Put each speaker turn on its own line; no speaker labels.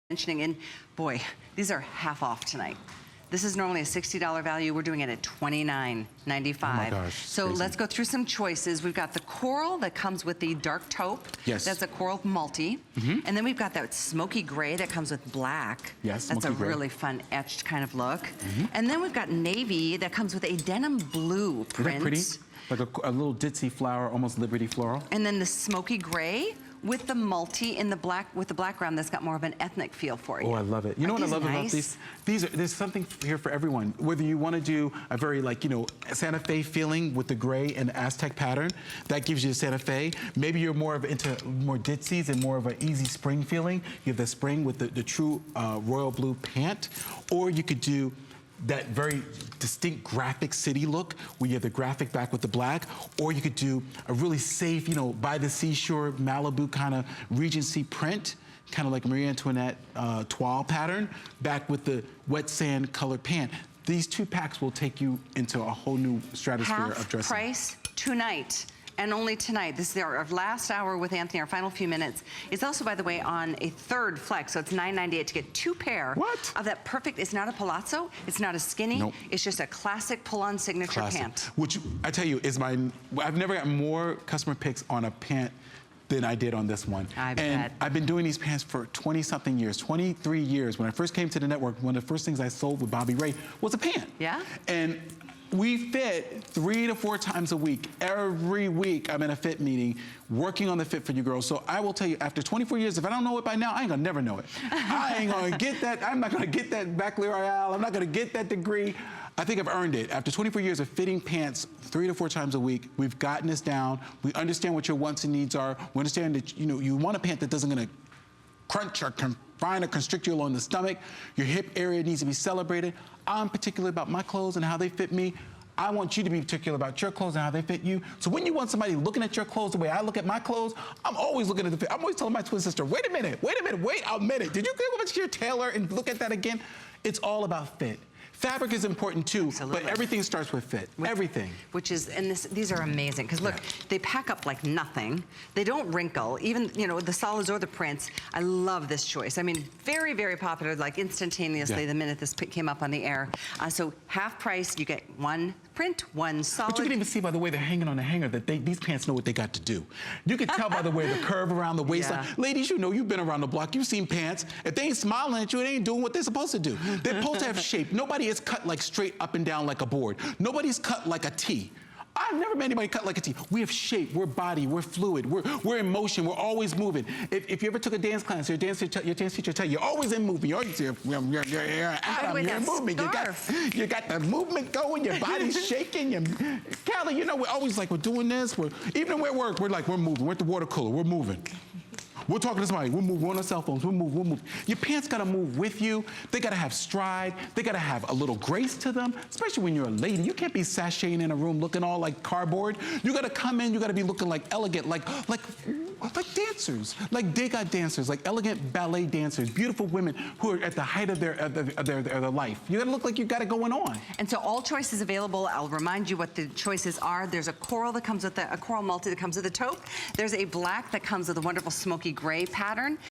mentioning, and boy, these are half off tonight. This is normally a $60 value. We're doing it at $29.95.
Oh my gosh,
so
crazy.
Let's go through some choices. We've got the coral that comes with the dark taupe.
Yes.
That's a coral multi. And then we've got that smoky gray that comes with black.
Yes,
that's a
smoky gray.
really fun etched kind of look. And then we've got navy that comes with a denim blue print.
Isn't that pretty? Like a little ditzy flower, almost Liberty floral.
And then the smoky gray with the multi in the black, with the black ground that's got more of an ethnic feel for you.
Oh, I love it. You know what I love about
nice?
these? There's something here for everyone. Whether you want to do a very, like, you know, Santa Fe feeling with the gray and Aztec pattern, that gives you a Santa Fe. Maybe you're more into more ditsies and more of an easy spring feeling. You have the spring with the true royal blue pant. Or you could do that very distinct graphic city look where you have the graphic back with the black, or you could do a really safe, you know, by the seashore Malibu kind of Regency print, kind of like Marie Antoinette toile pattern, back with the wet sand colored pant. These two packs will take you into a whole new stratosphere of dressing.
Half price tonight. And only tonight. This is our last hour with Anthony, our final few minutes. It's also, by the way, on a third flex, so it's $9.98 to get two pair of that perfect. It's not a palazzo, it's not a skinny,
nope.
It's just a classic pull-on signature pant.
Which, I tell you, is I've never gotten more customer picks on a pant than I did on this one.
I
and
bet.
I've been doing these pants for 20-something years, 23 years. When I first came to the network, one of the first things I sold with Bobby Ray was a pant.
Yeah?
And we fit 3 to 4 times a week. Every week I'm in a fit meeting working on the fit for you girls. So I will tell you, after 24 years, if I don't know it by now, I ain't gonna never know it. I ain't gonna get that, I'm not gonna get that baccalaureate, I'm not gonna get that degree. I think I've earned it. After 24 years of fitting pants 3 to 4 times a week, we've gotten this down. We understand what your wants and needs are. We understand that, you know, you want a pant that doesn't gonna crunch or confine or constrict you along the stomach. Your hip area needs to be celebrated. I'm particular about my clothes and how they fit me. I want you to be particular about your clothes and how they fit you. So when you want somebody looking at your clothes the way I look at my clothes, I'm always looking at the fit. I'm always telling my twin sister, wait a minute, wait a minute. Did you go over to your tailor and look at that again? It's all about fit. Fabric is important too, but everything starts with fit. Everything.
Which is, and these are amazing, because look, they pack up like nothing. They don't wrinkle, even, you know, the solids or the prints. I love this choice. I mean, very, very popular, like instantaneously the minute this came up on the air. So half price, you get one print, one solid.
But you can even see by the way they're hanging on the hanger that these pants know what they got to do. You can tell by the way the curve around the waistline. Ladies, you know, you've been around the block, you've seen pants. If they ain't smiling at you, they ain't doing what they're supposed to do. They're supposed to have shape. Nobody is cut like straight up and down like a board. Nobody's cut like a T. I've never met anybody cut like a T. We have shape, we're body, we're fluid, we're in motion, we're always moving. If you ever took a dance class, your dance teacher tell you, you're always in movement. You're always you're in movement. You got the movement going, your body's shaking. Callie, you know, we're always like, we're doing this. Even when we're at work, we're like, we're moving. We're at the water cooler, we're moving. We're talking to somebody, we're moving, we're on our cell phones, we're moving. Your pants gotta move with you. They gotta have stride. They gotta have a little grace to them, especially when you're a lady. You can't be sashaying in a room looking all like cardboard. You gotta come in, you gotta be looking like elegant, like dancers, like Degas dancers, like elegant ballet dancers, beautiful women who are at the height of their life. You gotta look like you got it going on.
And so all choices available. I'll remind you what the choices are. There's a coral that comes with a coral multi that comes with a taupe. There's a black that comes with a wonderful smoky gray pattern.